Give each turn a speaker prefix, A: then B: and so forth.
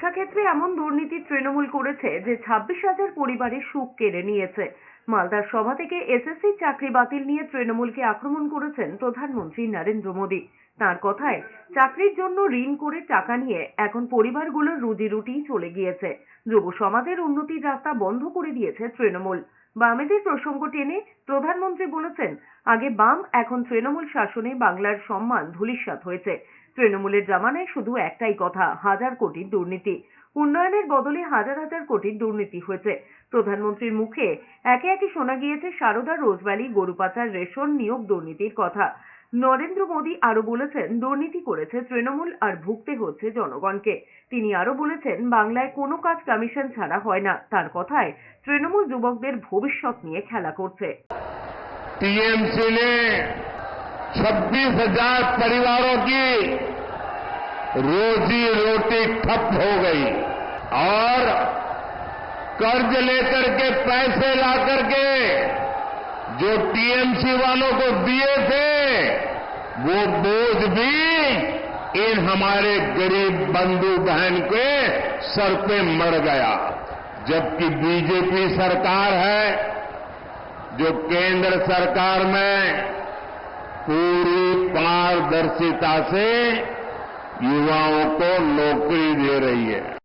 A: শিক্ষাক্ষেত্রে এমন দুর্নীতি তৃণমূল করেছে যে 26,000 পরিবারের সুখ কেড়ে নিয়েছে। মালদার সভা থেকে এসএসসি চাকরি বাতিল নিয়ে তৃণমূলকে আক্রমণ করেছেন প্রধানমন্ত্রী নরেন্দ্র মোদী। তার কথায়, চাকরির জন্য ঋণ করে টাকা নিয়ে এখন পরিবারগুলোর রুজি রুটি চলে গিয়েছে। যুব সমাজের উন্নতির রাস্তা বন্ধ করে দিয়েছে তৃণমূল। বামেদের প্রসঙ্গ টেনে প্রধানমন্ত্রী বলেছেন, আগে বাম, এখন তৃণমূল শাসনে বাংলার সম্মান ধূলিসাৎ হয়েছে। তৃণমূলের জামানায় শুধু একটাই কথা, হাজার কোটির দুর্নীতি। উন্নয়নের বদলে হাজার হাজার কোটির দুর্নীতি হয়েছে। প্রধানমন্ত্রীর মুখে একে একে শোনা গিয়েছে সারদা, রোজভ্যালি, গরু পাচার, রেশন, নিয়োগ দুর্নীতির কথা। নরেন্দ্র মোদী আরো বলেছেন, দুর্নীতি করেছে তৃণমূল আর ভুগতে হচ্ছে জনগণকে। তিনি আরো বলেছেন, বাংলায় কোনো কাজ কমিশন ছাড়া হয় না। তার কথায়, তৃণমূল যুবকদের ভবিষ্যৎ নিয়ে খেলা করছে।
B: टीएमसी ने 26,000 परिवारों की रोजी रोटी ठप हो गई और कर्ज लेकर के पैसे ला करके जो टीएमसी वालों को दिए थे वो बोझ भी इन हमारे गरीब बंधु बहन के सर पे मर गया। जबकि बीजेपी सरकार है जो केंद्र सरकार में पूरी पारदर्शिता से युवाओं को नौकरी दे रही है।